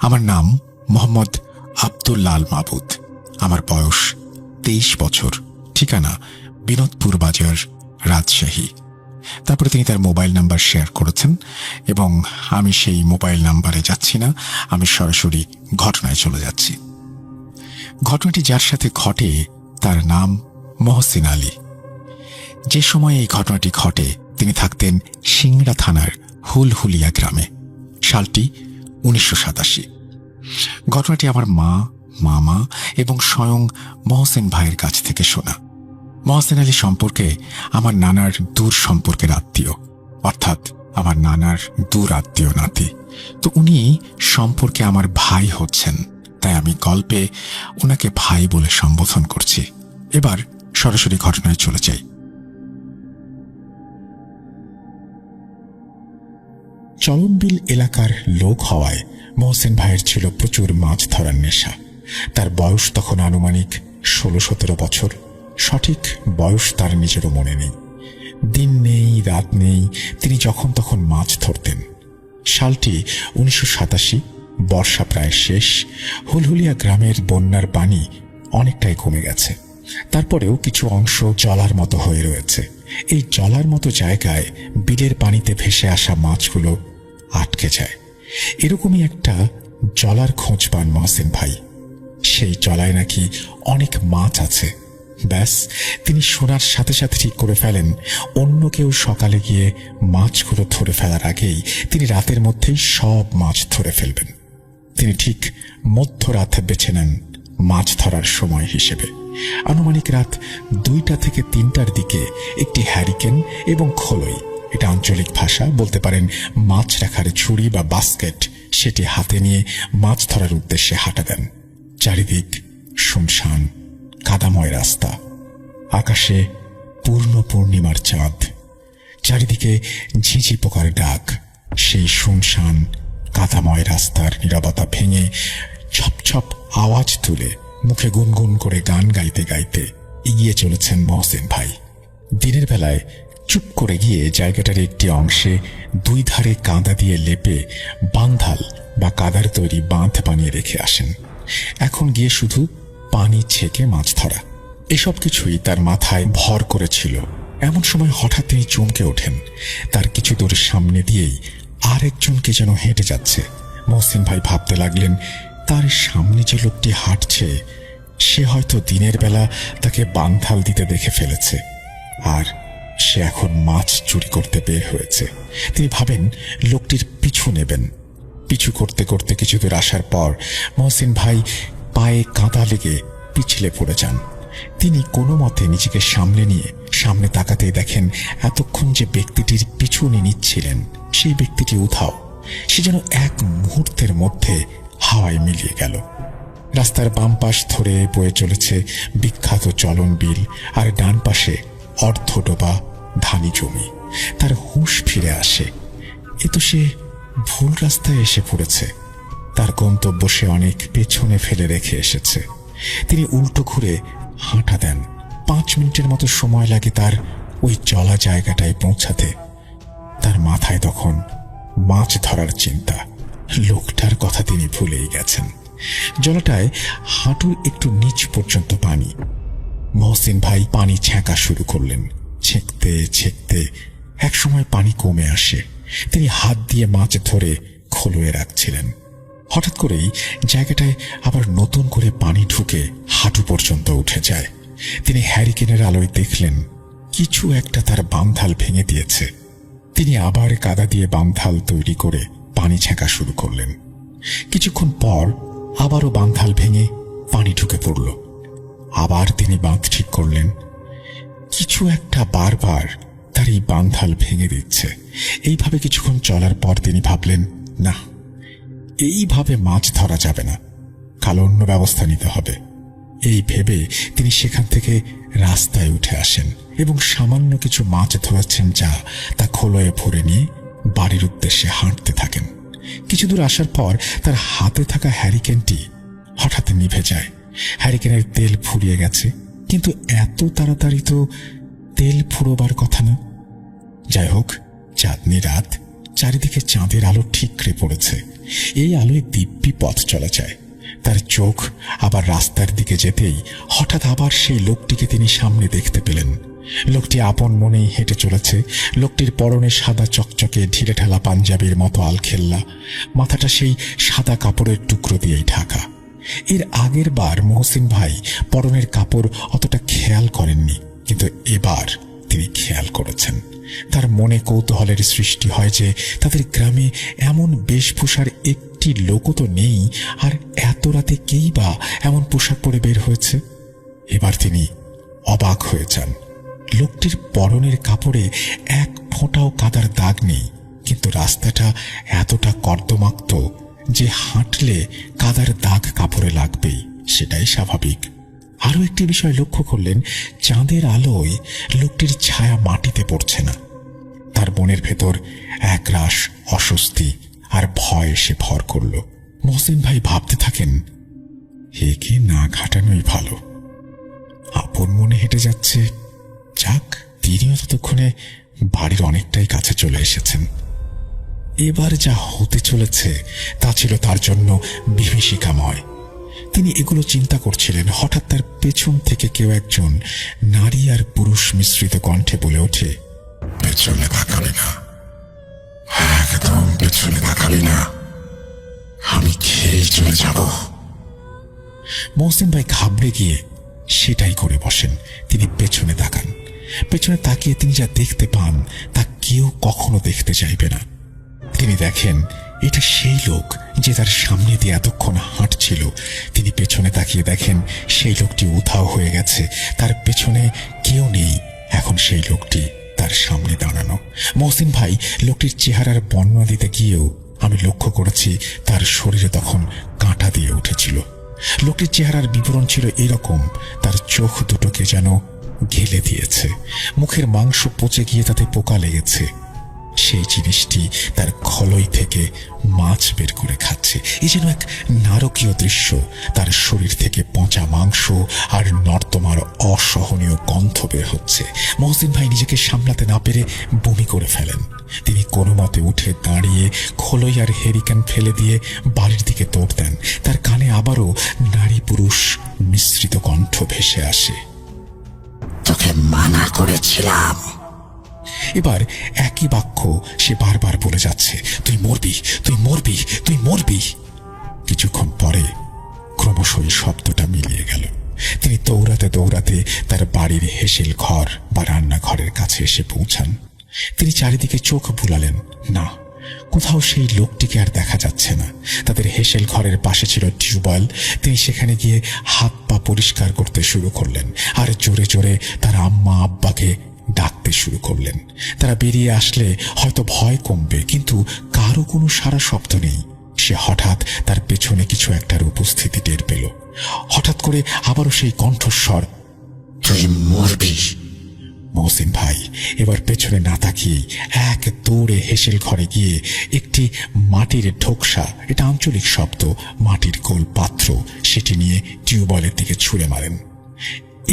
আমার নাম মোহাম্মদ আব্দুল্লাহ আল মাবুদ। আমার বয়স 23 বছর। ঠিকানা বিনোদপুর বাজার, রাজশাহী। তারপরে তিনি তার মোবাইল নাম্বার শেয়ার করেছেন এবং আমি সেই মোবাইল নাম্বারে যাচ্ছি না, আমি সরাসরি ঘটনায় চলে যাচ্ছি। ঘটনাটি যার সাথে ঘটে তার নাম মহসিন আলী। যে সময় এই ঘটনাটি ঘটে তিনি থাকতেন সিংড়া থানার হুলহুলিয়া গ্রামে। সালটি 1987। ঘটনাটি আমার মা, মামা এবং স্বয়ং মহসিন ভাইয়ের কাছ থেকে শোনা। মহসিন আলী সম্পর্কে আমার নানার দূর সম্পর্কের আত্মীয়, অর্থাৎ আমার নানার দূর আত্মীয় নাতি। তো উনি সম্পর্কে আমার ভাই হচ্ছেন, তাই আমি গল্পে ওনাকে ভাই বলে সম্বোধন করছি। এবার সরাসরি ঘটনায় চলে যাই। চলনবিল এলাকার লোক হওয়ায় মহসিন ভাইয়ের ছিল প্রচুর মাছ ধরার নেশা। তার বয়স তখন আনুমানিক 16-17 বছর। সঠিক বয়স তার নিজেরও মনে নেই। দিন নেই, রাত নেই, তিনি যখন তখন মাছ ধরতেন। সালটি 1987। বর্ষা প্রায় শেষ। হুলহুলিয়া গ্রামের বন্যার পানি অনেকটাই কমে গেছে, তারপরেও কিছু অংশ জলার মতো হয়ে রয়েছে। এই জলার মতো জায়গায় বিলের পানিতে ভেসে আসা মাছগুলো আটকে যায়। এরকমই একটা জলার খোঁজ পান মহসিন ভাই। সেই জলায় নাকি অনেক মাছ আছে। ব্যাস, তিনি শোনার সাথে সাথে ঠিক করে ফেলেন অন্য কেউ সকালে গিয়ে মাছগুলো ধরে ফেলার আগেই তিনি রাতের মধ্যেই সব মাছ ধরে ফেলবেন। তিনি ঠিক মধ্যরাতে বেছে নেন মাছ ধরার সময় হিসেবে। আনুমানিক রাত 2টা থেকে 3টার দিকে একটি হ্যারিকেন এবং খোলই, এটা আঞ্চলিক ভাষা, বলতে পারেন মাছ রাখার ঝুড়ি বা বাস্কেট, সেটি হাতে নিয়ে মাছ ধরার উদ্দেশ্যে হাঁটা দেন। চারিদিক শুনশান, কাদাময় রাস্তা, আকাশে পূর্ণ পূর্ণিমার চাঁদ, চারিদিকে ঝিঝি পোকার ডাক। সেই শুনশান কাদাময় রাস্তার নীরবতা ভেঙে ছপ ছপ আওয়াজ তুলে মুখে গুনগুন করে গান গাইতে গাইতে এগিয়ে চলেছেন মহসিন ভাই। দিনের বেলায় চুপ করে গিয়ে জায়গাটার একটি অংশে 2 ধারে কাঁদা দিয়ে লেপে বান্ধাল বা কাদার তৈরি বাঁধ বানিয়ে রেখে আসেন। এখন গিয়ে শুধু পানি ছেঁকে মাছ ধরা, এসব কিছুই তার মাথায় ভর করেছিল। এমন সময় হঠাৎ তিনি চমকে ওঠেন। তার কিছু দূর সামনে দিয়েই আরেকজনকে যেন হেঁটে যাচ্ছে। মহসিন ভাই ভাবতে লাগলেন, তার সামনে যে লোকটি হাঁটছে সে হয়তো দিনের বেলা তাকে বান্ধাল দিতে দেখে ফেলেছে, আর সে এখন মাছ চুরি করতে বের হয়েছে। তিনি ভাবেন লোকটির পিছু নেবেন। পিছু করতে করতে কিছু দূর আসার পর মহসিন ভাই পায়ে কাঁদা লেগে পিছলে পড়ে যান। তিনি কোনো মতে নিজেকে সামলে নিয়ে সামনে তাকাতেই দেখেন এতক্ষণ যে ব্যক্তিটির পিছু নিচ্ছিলেন সেই ব্যক্তিটি উধাও। সে যেন এক মুহূর্তের মধ্যে হাওয়ায় মিলিয়ে গেল। রাস্তার বাম পাশ ধরে বয়ে চলেছে বিখ্যাত চলন বিল, আর ডান পাশে অর্ধডোবা ধানি জমি। তার হুঁশ ফিরে আসে। এ তো সে ভুল রাস্তায় এসে পড়েছে। তার গন্তব্য সে অনেক পেছনে ফেলে রেখে এসেছে। তিনি উল্টো ঘুরে হাঁটা দেন। 5 মিনিটের মতো সময় লাগে তার ওই জলা জায়গাটায় পৌঁছাতে। তার মাথায় তখন মাছ ধরার চিন্তা। লোকটার কথা তিনি ভুলেই গেছেন। জলাটায় হাঁটুর একটু নিচ পর্যন্ত পানি। মহসিন ভাই পানি ছেঁকা শুরু করলেন। ছেঁকতে ছেঁকতে একসময় পানি কমে আসে। তিনি হাত দিয়ে মাছ ধরে খোলয়ে রাখছিলেন। হঠাৎ করেই জায়গাটায় আবার নতুন করে পানি ঢুকে হাঁটু পর্যন্ত উঠে যায়। তিনি হ্যারিকেনের আলোয় দেখলেন কিছু একটা তার বান্ধাল ভেঙে দিয়েছে। তিনি আবার কাদা দিয়ে বান্ধাল তৈরি করে পানি ছেঁকা শুরু করলেন। কিছুক্ষণ পর আবারও বান্ধাল ভেঙে পানি ঢুকে পড়ল। আবার তিনি বাঁধ ঠিক করলেন। কিছু একটা বারবার তার এই বান্ধাল ভেঙে দিচ্ছে। এইভাবে কিছুক্ষণ চলার পর তিনি ভাবলেন, না, এইভাবে মাছ ধরা যাবে না, কাল অন্য ব্যবস্থা নিতে হবে। এই ভেবে তিনি সেখান থেকে রাস্তায় উঠে আসেন এবং সামান্য কিছু মাছ ধরেছেন যা তা খোলয়ে ভরে নিয়ে বাড়ির উদ্দেশ্যে হাঁটতে থাকেন। কিছু দূর আসার পর তার হাতে থাকা হ্যারিকেনটি হঠাৎ নিভে যায়। হ্যারিকেনের তেল ফুরিয়ে গেছে, কিন্তু এত তাড়াতাড়ি তো তেল ফুরোবার কথা না। যাই হোক, চাঁদনি রাত, চারিদিকে চাঁদের আলো ঠিকরে পড়েছে। এই আলোয় দিব্যি পথ চলা যায়। তার চোখ আবার রাস্তার দিকে যেতেই হঠাৎ আবার সেই লোকটিকে তিনি সামনে দেখতে পেলেন। লোকটি আপন মনেই হেঁটে চলেছে। লোকটির পরনে সাদা চকচকে ঢিলে ঢালা পাঞ্জাবির মতো আলখেল্লা, মাথাটা সেই সাদা কাপড়ের টুকরো দিয়েই ঢাকা। এর আগের বার মহসিন ভাই পরনের কাপড় অতটা খেয়াল করেননি, কিন্তু এবার তিনি খেয়াল করেছেন। তার মনে কৌতূহলের সৃষ্টি হয় যে তাদের গ্রামে এমন বেশভূষার একটি লোকও তো নেই, আর এত রাতে কেই বা এমন পোশাক পরে বের হয়েছে। এবার তিনি অবাক হয়ে যান। লোকটির পরনের কাপড়ে এক ফোঁটাও কাদার দাগ নেই, কিন্তু রাস্তাটা এতটা কর্দমাক্ত যে হাঁটলে কাদার দাগ কাপড়ে লাগবেই, সেটাই স্বাভাবিক। আরো একটি বিষয় লক্ষ্য করলেন, চাঁদের আলোয় লোকটির ছায়া মাটিতে পড়ছে না। তার মনের ভেতর একরাশ অস্বস্তি আর ভয় এসে ভর করল। মহসিন ভাই ভাবতে থাকেন, একে না ঘাটানোই ভালো। আপন মনে হেঁটে যাচ্ছে, যাক, তিনিও ততক্ষণে বাড়ির অনেকটাই কাছে চলে এসেছেন। এবার যা হতে চলেছে তা ছিল তার জন্য বিভীষিকাময়। তিনি এগুলো চিন্তা করছিলেন, হঠাৎ তার পেছন থেকে কেউ একজন নারী আর পুরুষ মিশ্রিত কণ্ঠে বলে ওঠে, পেছনে তাকাবি না, একদম পেছনে তাকাবি না, আমি খেয়ে চলে যাব। মহসিন ভাই ঘাবড়ে গিয়ে সেটাই করে বসেন। তিনি পেছনে তাকান। পেছনে তাকিয়ে তিনি যা দেখতে পান তা কেউ কখনো দেখতে চাইবে না। তিনি দেখেন এটা সেই লোক যে তার সামনে দিয়ে এতক্ষণ হাঁটছিল। তিনি পেছনে তাকিয়ে দেখেন সেই লোকটি উধাও হয়ে গেছে, তার পেছনে কেউ নেই। এখন সেই লোকটি তার সামনে দাঁড়ানো। মহসিন ভাই লোকটির চেহারার বর্ণনা দিতে গিয়েও আমি লক্ষ্য করেছি তার শরীরে তখন কাঁটা দিয়ে উঠেছিল। লোকটির চেহারার বিবরণ ছিল এরকম, তার চোখ দুটোকে যেন ঘেলে দিয়েছে, মুখের মাংস পচে গিয়ে তাতে পোকা লেগেছে। সেই জিনিসটি তার খলই থেকে মাছ বের করে খাচ্ছে। এই যেন এক নারকীয় দৃশ্য। তার শরীর থেকে পচা মাংস আর নর্দমার অসহনীয় গন্ধ বের হচ্ছে। মহসিন ভাই নিজেকে সামলাতে না পেরে বমি করে ফেলেন। তিনি কোনো মতে উঠে দাঁড়িয়ে খোলই আর হেরিকেন ফেলে দিয়ে বাড়ির দিকে দৌড় দেন। তার কানে আবারও নারী পুরুষ মিশ্রিত কণ্ঠ ভেসে আসে, তোকে মানা করেছিলাম। এবার একই বাক্য সে বারবার বলে যাচ্ছে, তুই মরবি, তুই মরবি, তুই মরবি। কিছুক্ষণ পরে ক্রমশ এই শব্দটা মিলিয়ে গেল। তিনি দৌড়াতে দৌড়াতে তার বাড়ির হেসেল ঘর বা রান্নাঘরের কাছে এসে পৌঁছান। তিনি চারিদিকে চোখ বুলালেন, না, কোথাও সেই লোকটিকে আর দেখা যাচ্ছে না। তাদের হেসেল ঘরের পাশে ছিল টিউবওয়েল। তিনি সেখানে গিয়ে হাত পা পরিষ্কার করতে শুরু করলেন আর জোরে জোরে তার আম্মা আব্বাকে ডাকতে শুরু করলেন। তারা বেরিয়ে আসলে হয়তো ভয় কমবে, কিন্তু কারো কোনো সারা শব্দ নেই। সে হঠাৎ তার পেছনে কিছু একটার উপস্থিতি টের পেল। হঠাৎ করে আবারও সেই কণ্ঠস্বর, তুই মরবি। মহসিন ভাই এবার পেছনে না তাকিয়ে এক দৌড়ে হেসেল ঘরে গিয়ে একটি মাটির ঢোকসা, এটা আঞ্চলিক শব্দ, মাটির গোল পাত্র, সেটি নিয়ে টিউবওয়েলের দিকে ছুঁড়ে মারেন।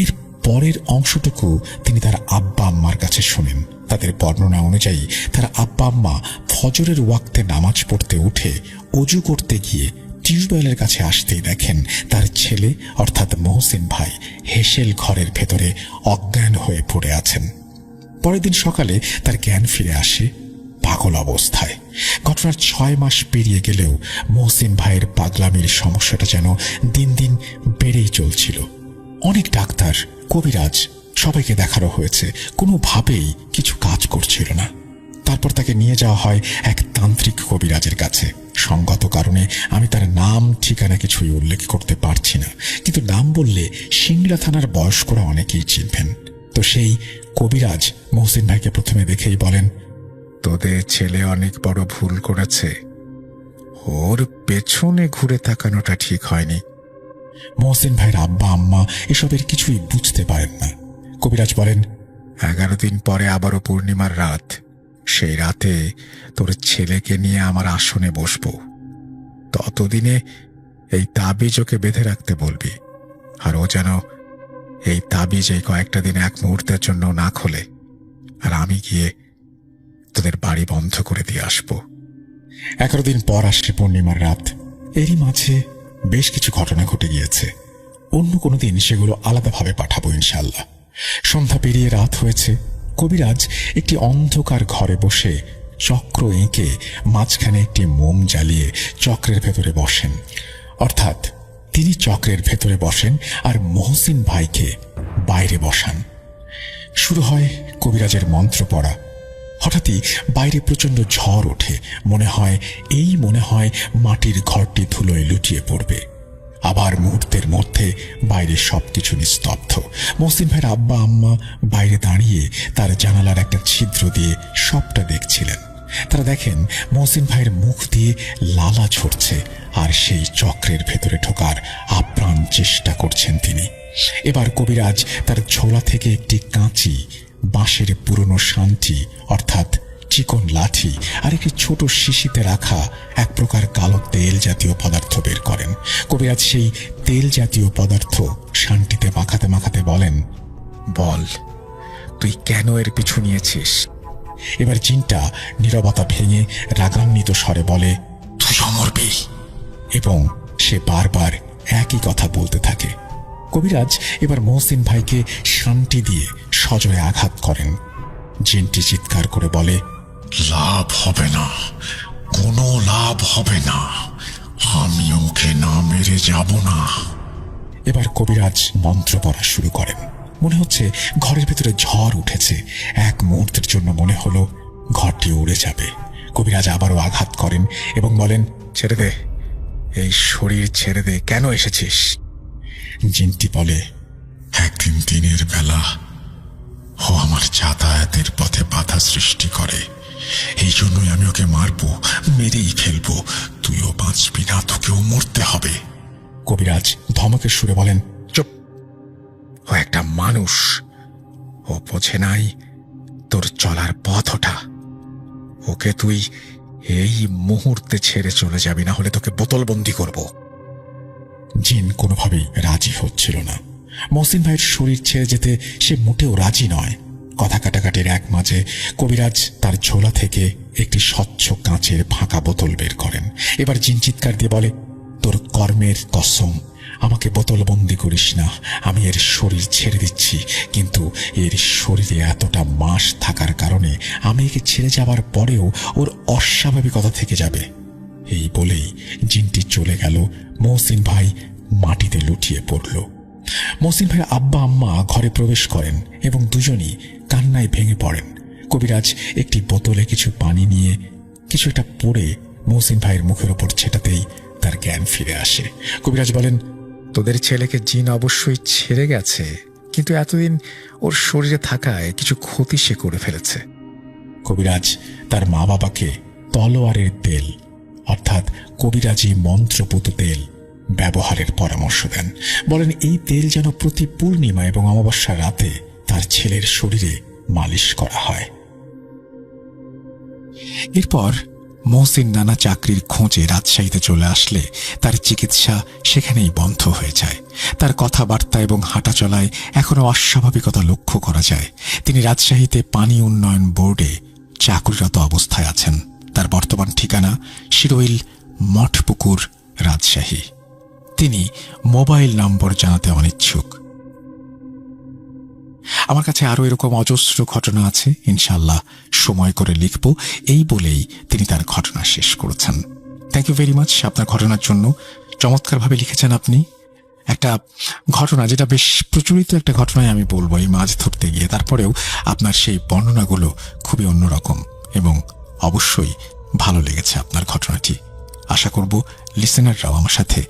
এর পরের অংশটুকু তিনি তার আব্বা আম্মার কাছে শোনেন। তাদের বর্ণনা অনুযায়ী তার আব্বা আম্মা ফজরের ওয়াক্তে নামাজ পড়তে উঠে অজু করতে গিয়ে টিউবওয়েলের কাছে আসতেই দেখেন তার ছেলে অর্থাৎ মহসিন ভাই হেসেল ঘরের ভেতরে অজ্ঞান হয়ে পড়ে আছেন। পরের দিন সকালে তার জ্ঞান ফিরে আসে পাগল অবস্থায়। ঘটনার 6 মাস পেরিয়ে গেলেও মহসিন ভাইয়ের পাগলামির সমস্যাটা যেন দিন দিন বেড়েই চলছিল। অনেক ডাক্তার, কবিরাজ সবাইকে দেখানো হয়েছে, কোনোভাবেই কিছু কাজ করছিল না। তারপর তাকে নিয়ে যাওয়া হয় এক তান্ত্রিক কবিরাজের কাছে। সঙ্গত কারণে আমি তার নাম ঠিকানা কিছুই উল্লেখ করতে পারছি না, কিন্তু নাম বললে সিংড়া থানার বয়স্করা অনেকেই চিনবেন। তো সেই কবিরাজ মহসিন ভাইকে প্রথমে দেখেই বলেন, তোদের ছেলে অনেক বড় ভুল করেছে, ওর পেছনে ঘুরে তাকানোটা ঠিক হয়নি। মহসিন ভাইয়ের আব্বা আম্মা এসবের কিছুই বুঝতে পারেন না। কবিরাজ বলেন, 11 দিন পরে আবারও পূর্ণিমার রাত, সেই রাতে তোর ছেলেকে নিয়ে আমার আসনে বসবো। ততদিনে এই তাবিজ ওকে বেঁধে রাখতে বলবি, আর ও যেন এই তাবিজ এই কয়েকটা দিন এক মুহূর্তের জন্য না খোলে, আর আমি গিয়ে তোদের বাড়ি বন্ধ করে দিয়ে আসবো। 11 দিন পর আসছে পূর্ণিমার রাত। এরই মাঝে বেশ কিছু ঘটনা ঘটে গিয়েছে। অন্য কোনো দিন সেগুলো আলাদাভাবে পাঠাবো ইনশাআল্লাহ। সন্ধ্যা পেরিয়ে রাত হয়েছে। কবিরাজ একটি অন্ধকার ঘরে বসে চক্র এঁকে মাঝখানে একটি মোম জ্বালিয়ে চক্রের ভেতরে বসেন। অর্থাৎ তিনি চক্রের ভেতরে বসেন আর মহসিন ভাইকে বাইরে বসান। শুরু হয় কবিরাজের মন্ত্র পড়া। হঠাৎই বাইরে প্রচন্ড ঝড় ওঠে। মনে হয় মাটির ঘরটি ধুলোয় লুটিয়ে পড়বে। আবার মুহূর্তের মধ্যে বাইরে সবকিছু নিস্তব্ধ। মহসিন ভাইয়ের আব্বা আম্মা বাইরে দাঁড়িয়ে তার জানালার একটা ছিদ্র দিয়ে সবটা দেখছিলেন। তারা দেখেন মহসিন ভাইয়ের মুখ দিয়ে লালা ঝরছে, আর সেই চক্রের ভেতরে ঢোকার আপ্রাণ চেষ্টা করছেন তিনি। এবার কবিরাজ তার ঝোলা থেকে একটি কাঁচি, বাঁশের পুরনো শান্তি অর্থাৎ চিকন লাঠি আর একটি ছোট শিশিতে রাখা এক প্রকার কালো তেল জাতীয় পদার্থ বের করেন। কবিরাজ সেই তেল জাতীয় পদার্থ শান্তিতে মাখাতে মাখাতে বলেন, বল তুই কেন এর পিছু নিয়েছিস? এবার জিনটা নীরবতা ভেঙে রাগান্বিত স্বরে বলে, তুই মরবি। এবং সে বারবার একই কথা বলতে থাকে। কবিরাজ এবার মহসিন ভাইকে শান্তি দিয়ে সজোরে আঘাত করেন। জিনটি চিৎকার করে বলে, লাভ হবে না, কোনো লাভ হবে না, আমি ওকে না মেরে যাব না। এবার কবিরাজ মন্ত্র পড়া শুরু করেন। মনে হচ্ছে ঘরের ভেতরে ঝড় উঠেছে। এক মুহূর্তের জন্য মনে হলো ঘরটি উড়ে যাবে। কবিরাজ আবারও আঘাত করেন এবং বলেন, ছেড়ে দে, এই শরীর ছেড়ে দে, কেন এসেছিস? জিনটি বলে, একদিন দিনের বেলা ও আমার যাতায়াতের পথে বাধা সৃষ্টি করে, এই জন্যই আমি ওকে মারবো, মেরেই ফেলবো। তুইও বাঁচবি না, তোকেও মরতে হবে। কবিরাজ ধমকের সুরে বলেন, চুপ, ও একটা মানুষ, ও বোঝে নাই তোর চলার পথ ওটা। ওকে তুই এই মুহূর্তে ছেড়ে চলে যাবি, না হলে তোকে বোতলবন্দি করব। জিন কোনোভাবেই রাজি হচ্ছিল না। মহসিন ভাইয়ের শরীর ছেড়ে যেতে সে মোটেও রাজি নয়। কথা কাটাকাটির এক মাঝে কবিরাজ তার ঝোলা থেকে একটি স্বচ্ছ কাঁচের ফাঁকা বোতল বের করেন। এবার জিন চিৎকার দিয়ে বলে, তোর কর্মের কসম, আমাকে বোতলবন্দি করিস না, আমি এর শরীর ছেড়ে দিচ্ছি, কিন্তু এর শরীরে এতটা মাস থাকার কারণে আমি একে ছেড়ে যাবার পরেও ওর অস্বাভাবিকতা থেকে যাবে। এই বলেই জিনটি চলে গেল। মহসিন ভাই মাটিতে লুটিয়ে পড়ল। মহসিন ভাইয়ের আব্বা আম্মা ঘরে প্রবেশ করেন এবং দুজনই কান্নায় ভেঙে পড়েন। কবিরাজ একটি বোতলে কিছু পানি নিয়ে কিছু একটা পড়ে মহসিন ভাইয়ের মুখের ওপর ছেটাতেই তার জ্ঞান ফিরে আসে। কবিরাজ বলেন, তোদের ছেলেকে জিন অবশ্যই ছেড়ে গেছে, কিন্তু এতদিন ওর শরীরে থাকায় কিছু ক্ষতি সে করে ফেলেছে। কবিরাজ তার মা বাবাকে তলোয়ারের তেল অর্থাৎ কবিরাজি মন্ত্রপুত তেল ব্যবহারের পরামর্শ দেন। বলেন, এই তেল যেন প্রতি পূর্ণিমা এবং অমাবস্যার রাতে তার ছেলের শরীরে মালিশ করা হয়। এরপর মহসিন নানা চাকরির খোঁজে রাজশাহীতে চলে আসলে তার চিকিৎসা সেখানেই বন্ধ হয়ে যায়। তার কথাবার্তা এবং হাঁটাচলায় এখনো অস্বাভাবিকতা লক্ষ্য করা যায়। তিনি রাজশাহীতে পানি উন্নয়ন বোর্ডে চাকরিরত অবস্থায় আছেন। তার বর্তমান ঠিকানা শিরোইল মঠপুকুর, রাজশাহী। তিনি মোবাইল নম্বর জানাতে অনিচ্ছুক। আমার কাছে আরো এরকম অজস্র ঘটনা আছে, ইনশাআল্লাহ সময় করে লিখব, এই বলেই তিনি তার ঘটনা শেষ করেছেন। থ্যাংক ইউ ভেরি মাচ আপনার ঘটনার জন্য। চমৎকারভাবে লিখেছেন আপনি। একটা ঘটনা যেটা বেশ প্রচলিত একটা ঘটনায় আমি বলবো এই মাছ ধরতে গিয়ে, তারপরেও আপনার সেই বর্ণনাগুলো খুবই অন্যরকম এবং অবশ্যই ভালো লেগেছে আপনার ঘটনাটি। আশা করব লিসেনাররাও আমার সাথে